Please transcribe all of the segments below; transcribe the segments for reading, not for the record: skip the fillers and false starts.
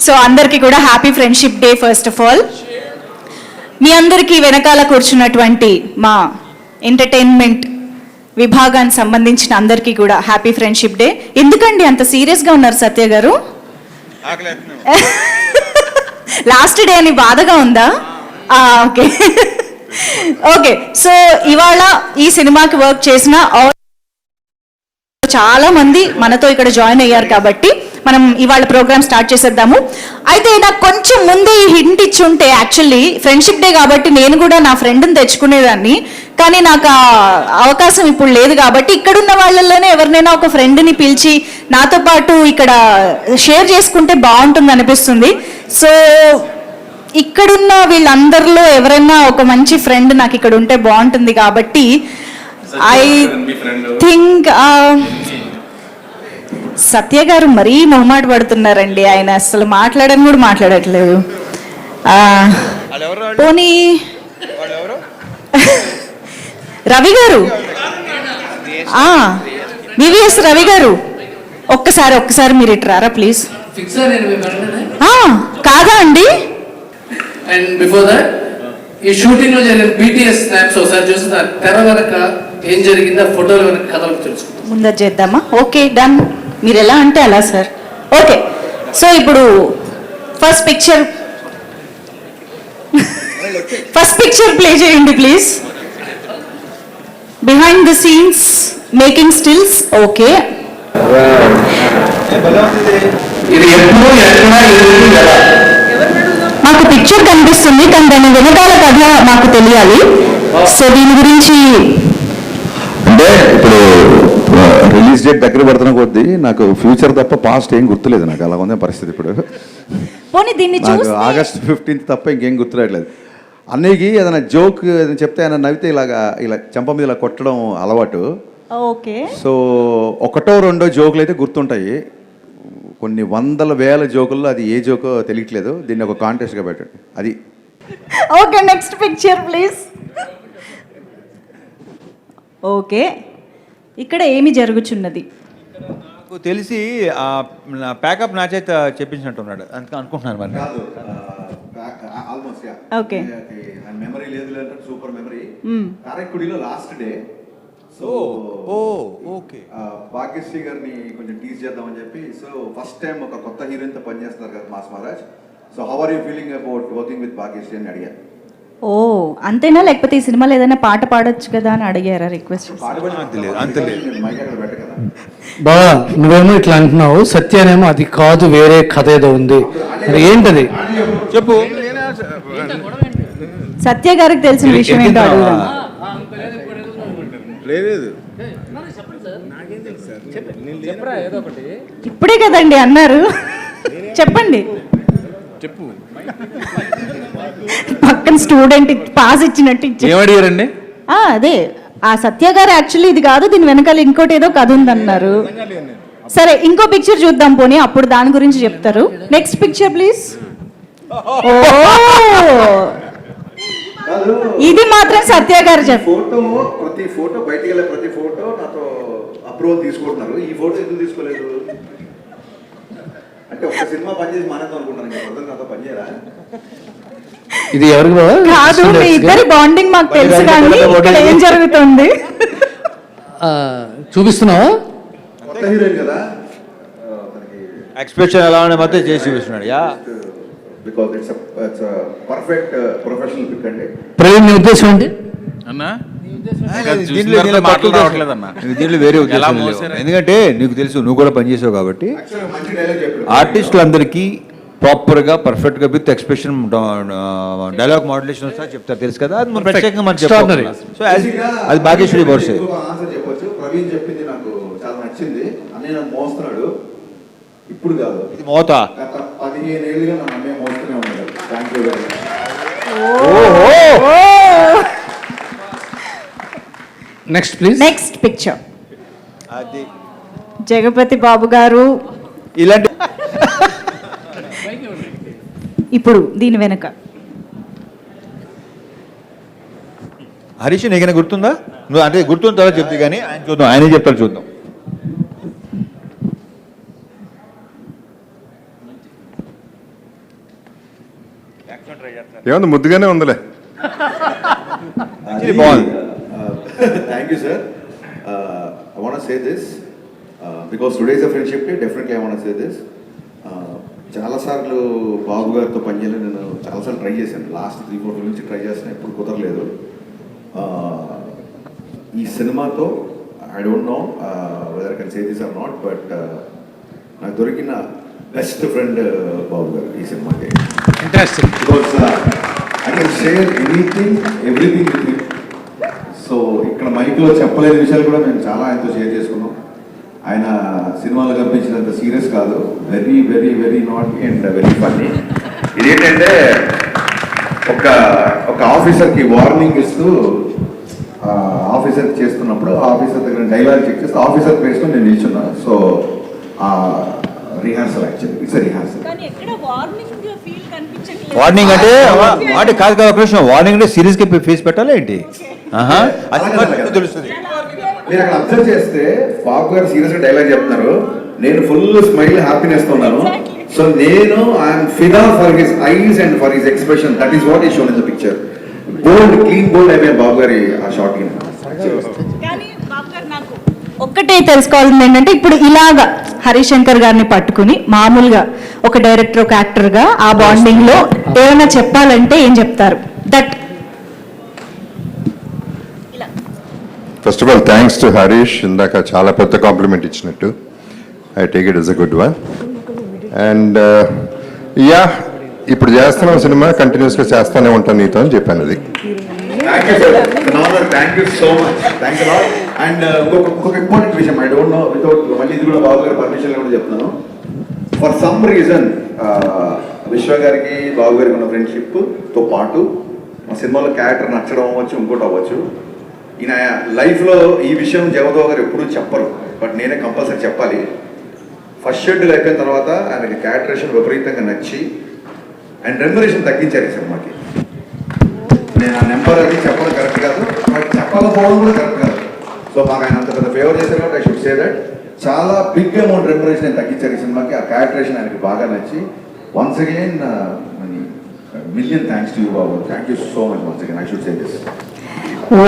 So అందరికీ కూడా happy friendship day. First of all మీ అందరికీ వెనకాల కూర్చున్నటువంటి మా ఎంటర్టైన్మెంట్ విభాగానికి సంబంధించిన అందరికీ కూడా హ్యాపీ ఫ్రెండ్షిప్ డే. ఎందుకండి అంత సీరియస్గా ఉన్నారు సత్య గారు? లాస్ట్ డే అని బాధగా ఉందా? Okay okay. సో ఇవాళ ఈ సినిమాకి వర్క్ చేసిన చాలా మంది మనతో ఇక్కడ జాయిన్ అయ్యారు కాబట్టి మనం ఇవాళ ప్రోగ్రామ్ స్టార్ట్ చేసేద్దాము. అయితే నాకు కొంచెం ముందే ఈ హింట్ ఇచ్చి ఉంటే యాక్చువల్లీ ఫ్రెండ్షిప్ డే కాబట్టి నేను కూడా నా ఫ్రెండ్ని తెచ్చుకునేదాన్ని, కానీ నాకు ఆ అవకాశం ఇప్పుడు లేదు. కాబట్టి ఇక్కడున్న వాళ్ళల్లోనే ఎవరినైనా ఒక ఫ్రెండ్ని పిలిచి నాతో పాటు ఇక్కడ షేర్ చేసుకుంటే బాగుంటుంది అనిపిస్తుంది. సో ఇక్కడున్న వీళ్ళందరిలో ఎవరైనా ఒక మంచి ఫ్రెండ్ నాకు ఇక్కడ ఉంటే బాగుంటుంది. కాబట్టి ఐ థింక్ సత్య గారు మరీ మొహమాట పడుతున్నారండి. ఆయన అసలు మాట్లాడని కూడా మాట్లాడట్లేదు. పోనీ రవి గారు, వివిఎస్ రవి గారు, ఒక్కసారి మీరు ఇటు రారా ప్లీజ్. కాదా అండి? అండ్ బిఫోర్ దట్ ఈ షూటింగ్ లో జరిగిన BTS స్నాప్స్ ఒకసారి చూస్తే తెర వెనక ఏం జరిగిందో ఫోటోల వెనక కథలు తెలుసుకుంటాం. ముందు చేద్దామా? Okay done. మీరు ఎలా అంటే అలా సార్. ఓకే సో ఇప్పుడు ఫస్ట్ పిక్చర్ ప్లే చేయండి please. Behind the scenes making stills. Okay మాకు పిక్చర్ కనిపిస్తుంది కానీ దాని వెనకాల కథ మాకు తెలియాలి. సో దీని గురించి అంటే ఇప్పుడు రిలీజ్ డేట్ దగ్గర పడుతున్న కొద్దీ నాకు ఫ్యూచర్ తప్ప పాస్ట్ ఏం గుర్తులేదు. నాకు అలా ఉంది పరిస్థితి. ఇప్పుడు నాకు ఆగస్ట్ 15 తప్ప ఇంకేం గుర్తురాట్లేదు. అన్నయ్యకి ఏదైనా జోక్ చెప్తే ఆయన నవ్వితే ఇలా చెంప మీద ఇలా కొట్టడం అలవాటు. ఓకే. సో ఒకటో రెండో జోకులు అయితే గుర్తుంటాయి. కొన్ని వందల వేల జోకుల్లో అది ఏ జోకో తెలియట్లేదు. దీన్ని ఒక కాంటెస్ట్గా పెట్టండి. అది okay. Next picture please. Okay ఇక్కడ ఏమి జరుగుచున్నది? నాకు తెలిసి ప్యాకప్ నా చేత చెప్పించినట్టున్నాడు అనుకుంటున్నాను. మరి ఓకే మెమరీ లేదు సూపర్ మెమరీ. కారైక్కుడిలో last day. So okay Bhagyashree గారిని కొంచెం టీజ్ చేద్దామని చెప్పి. సో ఫస్ట్ టైం ఒక కొత్త హీరోయిన్తో పనిచేస్తున్నారు కదా mass Maharaj. So how are you feeling about working with Bhagyashri అని అడిగారు. ఓ అంతేనా? లేకపోతే ఈ సినిమాలో ఏదైనా పాట పాడొచ్చు కదా అని అడిగారా? రిక్వెస్ట్ బాగా నువ్వేమో ఇట్లా అంటున్నావు, సత్యానేమో అది కాదు వేరే కథ ఏదో ఉంది. ఏంటది చెప్పు. సత్య గారికి తెలిసిన విషయం ఏంటో అడుగుదాం. ఇప్పుడే కదండి అన్నారు, చెప్పండి. చెప్పు. పక్కన స్టూడెంట్ పాస్ ఇచ్చినట్టు ఏమడిగారండి? అదే ఆ సత్య గారు యాక్చువల్లీ ఇది కాదు దీని వెనకాల ఇంకోటి ఏదో కథ ఉందన్నారు. సరే ఇంకో పిక్చర్ చూద్దాం పోనీ, అప్పుడు దాని గురించి చెప్తారు. Next picture please. ఓ ఇది మాత్రం సత్య గారు ఫోటో ప్రతి ఫోటో బయటికి వెళ్ళే ప్రతి ఫోటో నాతో అప్రూవల్ తీసుకుంటున్నారు. ఈ ఫోటో ఎందుకు తీసుకోలేదు అంటే ఒక సినిమా పనిచేసి మానేద్దాం అనుకుంటాను. నాతో పనిచేయరా? ఇది ఎవరికి కాదు, మీ ఇద్దరి బాండింగ్ మాకు తెలుసు కానీ ఏం జరుగుతుంది చూపిస్తున్నావా? కొత్త హీరోయిన్ కదా, ఎక్స్ప్రెషన్ ఎలా ఉండే మొత్తం చేసి చూపిస్తున్నాడు. Yeah because it's perfect professional pick అండి. ప్రవీణ్ నీ ఉద్దేశం ఏంటి అన్నా? దీంట్లో వేరే ఉద్దేశం లేదు. ఎందుకంటే నీకు తెలుసు, నువ్వు కూడా పనిచేసావు కాబట్టి ఆర్టిస్టులందరికీ ప్రాపర్గా పర్ఫెక్ట్గా విత్ ఎక్స్ప్రెషన్ డైలాగ్ మాడ్యులేషన్ వస్తా చెప్తారు, తెలుసు కదా. అది ప్రత్యేకంగా మనం చెప్తారు. సో అది భాగ్యశ్రీ వర్షే. ఆన్సర్ చెప్పొచ్చు. ప్రవీణ్ చెప్పింది నాకు చాలా నచ్చింది. అన్నయ్య మోస్తున్నాడు ఇప్పుడు కాదు, ఇది మోత 15 ఏళ్ళుగా నన్ను అన్నయ్య మోస్తూనే ఉన్నాడు. Thank you very much. Next please. Next picture. అది జగపతి బాబు గారు ఇలాంటి. ఇప్పుడు దీని వెనక హరీష్ నీకైనా గుర్తుందా? నువ్వు అంటే గుర్తున్న తర్వాత చెప్తే కానీ ఆయన చూద్దాం, ఆయనే చెప్తారు చూద్దాం. ఏముంది ముద్దుగానే ఉందిలే. బాగుంది. Thank you, sir. I want to say this because today is a friendship day. Definitely, I want to say this. చాలాసార్లు బాబు గారితో పనిచేయాలని నేను చాలాసార్లు ట్రై చేశాను. లాస్ట్ 3-4 నుంచి ట్రై చేస్తాను, ఎప్పుడు కుదరలేదు. ఈ సినిమాతో I don't know whether can say this or not, but నాకు దొరికిన బెస్ట్ ఫ్రెండ్ బాబు గారు ఈ సినిమాకి. Interesting. Because I can share anything everything with him. So ఇక్కడ మైక్లో చెప్పలేని విషయాలు కూడా మేము చాలా ఆయనతో షేర్ చేసుకున్నాం. ఆయన సినిమాలో కనిపించినంత సీరియస్ కాదు, very very very not and very funny. ఇదేంటంటే ఒక ఆఫీసర్కి వార్నింగ్ ఇస్తూ ఆఫీసర్ చేస్తున్నప్పుడు ఆఫీసర్ దగ్గర డైలాగ్ చెక్ చేస్తే ఆఫీసర్ ప్లేస్లో నేను నిల్చున్నా. So rehearsal actually it's rehearsal. Warning అంటే వాటి కాదు కదా, ఒక నిమిషం. వార్నింగ్ అంటే సీరియస్గా ఫేస్ పెట్టాలి ఏంటి? అది తెలుస్తుంది. మీరు అక్కడ అబ్జర్వ్ చేస్తే బాబు గారు సీరియస్ గా డైలాగ్ చెప్తున్నారు, నేను ఫుల్ స్మైల్ హ్యాపీనెస్ తో ఉన్నాను. సో నేను ఐఎమ్ ఫిదా for his eyes and for his expression. That is what is shown in the picture. Bold, clean bold అయిపోయింది బాబు గారి ఆ షాట్ కి. ఒక్కటే తెలుసుకోవాల్సింది ఏంటంటే, ఇప్పుడు ఇలాగా హరిశంకర్ గారిని పట్టుకుని మామూలుగా ఒక డైరెక్టర్, ఒక యాక్టర్ గా ఆ బాండింగ్ లో ఏమైనా చెప్పాలంటే ఏం చెప్తారు? That first of all thanks to Harish, ఇందాక చాలా పెద్ద కాంప్లిమెంట్ ఇచ్చినట్టు. I take it is a good one. And yeah, ఇప్పుడు చేస్తున్న సినిమా కంటిన్యూస్గా చేస్తూనే ఉంటాను నీతో అని చెప్పాను. అది thank you so much, thank you. And ఇంకొక ఇంపార్టెంట్ విషయం, ఐ డోంట్ నో వితౌట్ మళ్ళీ ఇది కూడా బాబు గారి పర్మిషన్ కూడా చెప్తున్నాను. ఫర్ సమ్ రీజన్ విశ్వ గారికి బాబు గారికి ఉన్న ఫ్రెండ్షిప్తో పాటు మా సినిమాలో క్యారెక్టర్ నచ్చడం అవ్వచ్చు, ఇంకోటి అవ్వచ్చు. ఈయన లైఫ్లో ఈ విషయం జగదో గారు ఎప్పుడూ చెప్పరు, బట్ నేనే కంపల్సరీ చెప్పాలి. ఫస్ట్ షెడ్యూల్ అయిపోయిన తర్వాత ఆయనకి క్యారెక్టరేషన్ విపరీతంగా నచ్చి అండ్ రెమ్యునరేషన్ తగ్గించారు ఈ సినిమాకి. నేను ఆ నెంబర్ అది చెప్పడం కరెక్ట్ కాదు, బట్ చెప్పకపోవడం కూడా కరెక్ట్ కాదు. సో మాకు ఆయన అంత పెద్ద ఫేవర్ చేశారు కాబట్టి ఐ షుడ్ సే దట్. చాలా బిగ్ అమౌంట్ రెమ్యునరేషన్ ఆయన తగ్గించారు ఈ సినిమాకి. ఆ క్యారెక్టరేషన్ ఆయనకి బాగా నచ్చి once again million thanks to you Babu. Thank you so much once again, I should say this.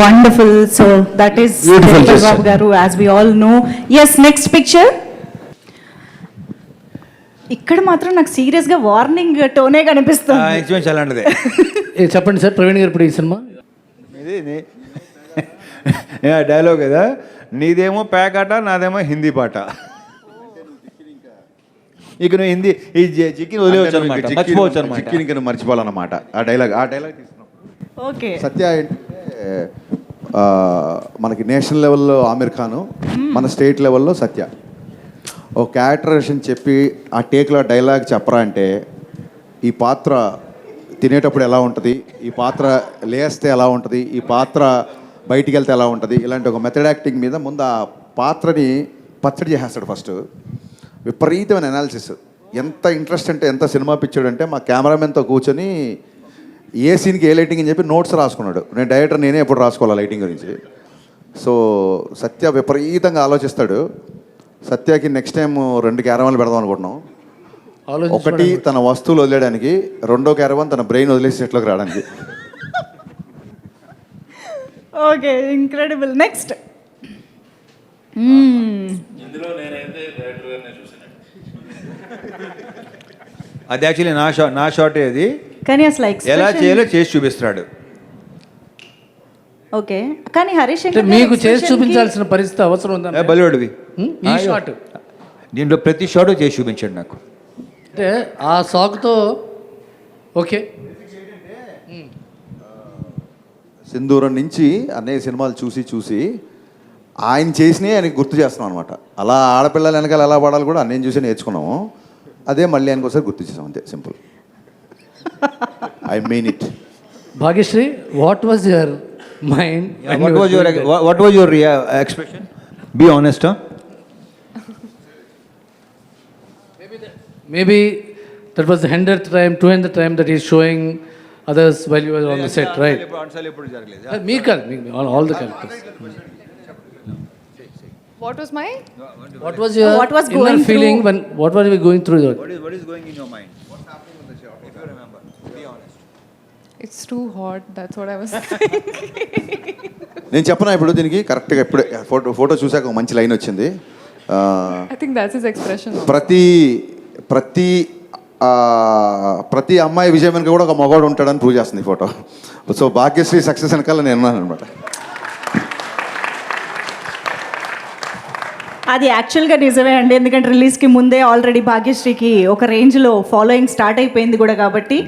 Wonderful. So that is Beautiful gesture. Babu Garu, as we all know. Yes, next picture. ఇక్కడ మాత్రం నాకు serious గా warning టోనే కనిపిస్తుంది. Experience అలాంటిదే. చెప్పండి sir, Praveen గారు ఇప్పుడు ఈ సినిమా ఇది డైలాగ్ కదా, నీదేమో ప్యాకాట, నాదేమో హిందీ పాట. ఇక నువ్వు హిందీ ఈ చిక్కిని వదిలేవచ్చు అనమాట, మర్చిపోవచ్చు అనమాట. చిక్కిని మర్చిపోవాలన్నమాట ఆ డైలాగ్ తీసుకున్నాం. ఓకే. సత్య ఏంటంటే మనకి నేషనల్ లెవెల్లో ఆమిర్ ఖాను, మన స్టేట్ లెవెల్లో సత్య. ఓ క్యారెక్టరేషన్ చెప్పి ఆ టేక్లో డైలాగ్ చెప్పరా అంటే, ఈ పాత్ర తినేటప్పుడు ఎలా ఉంటుంది, ఈ పాత్ర లేస్తే ఎలా ఉంటుంది, ఈ పాత్ర బయటికి వెళ్తే ఎలా ఉంటుంది, ఇలాంటి ఒక మెథడ్ యాక్టింగ్ మీద ముందు ఆ పాత్రని పచ్చడి చేసేస్తాడు ఫస్ట్. విపరీతమైన అనాలిసిస్. ఎంత ఇంట్రెస్ట్ అంటే, ఎంత సినిమా పిచ్చాడు అంటే, మా కెమెరామెన్తో కూర్చొని ఏ సీన్కి ఏ లైటింగ్ అని చెప్పి నోట్స్ రాసుకున్నాడు. నేను డైరెక్టర్ నేనే ఎప్పుడు రాసుకోవాలి లైటింగ్ గురించి. సో సత్య విపరీతంగా ఆలోచిస్తాడు. సత్యకి నెక్స్ట్ టైం 2 క్యారవాన్లు పెడదాం అనుకుంటున్నాం. ఒకటి తన వస్తువులు వదిలేయడానికి, 2వ క్యారవాన్ తన బ్రెయిన్ వదిలేసి సెట్లోకి రావడానికి. Okay, incredible. నెక్స్ట్. అది యాక్చువల్లీ నా షాటే అది. కానీ అసలు ఎలా చేయాలో చేసి చూపిస్తున్నాడు. ఓకే, కానీ హరీష్ అంటే మీకు చేసి చూపించాల్సిన పరిస్థితి అవసరం ఉందా? బలివాడివి ఈ షాట్ దీంట్లో ప్రతి షాట్ చేసి చూపించాడు నాకు. అంటే ఆ సాకుతో ఓకే. సింధూరం నుంచి అన్నయ్య సినిమాలు చూసి ఆయన చేసినవి ఆయనకి గుర్తు చేస్తున్నాం అనమాట. అలా ఆడపిల్లలు వెనకాల ఎలా పడాలి కూడా అన్నయ్యని చూసి నేర్చుకున్నాము. అదే మళ్ళీ ఆయనకు ఒకసారి గుర్తు చేసాం, అంతే, simple. I mean it. Bhagyashri, what was your mind? What was your expression? Be honest, huh? Maybe that was the 100th time, 200th time that he's showing others while you were on the set, right? Me all the characters. What was my? What was your What was inner going feeling through? when? What were we going through? What is going in your mind? What's happening on the shot? If you remember, be honest. It's too hot. That's what I was thinking. నేను చెప్పనా ఇప్పుడు దీనికి కరెక్ట్గా ఇప్పుడే photo చూసాక ఒక మంచి line వచ్చింది. I think that's his expression. ప్రతి అమ్మాయి విజయం వెనుక కూడా ఒక మగవాడు ఉంటాడని ప్రూవ్ చేస్తుంది ఈ ఫోటో. సో భాగ్యశ్రీ సక్సెస్ వెనకాల నేను ఉన్నాను అనమాట. అది యాక్చువల్గా నిజమే అండి, ఎందుకంటే రిలీజ్కి ముందే ఆల్రెడీ భాగ్యశ్రీకి ఒక రేంజ్లో ఫాలోయింగ్ స్టార్ట్ అయిపోయింది కూడా కాబట్టి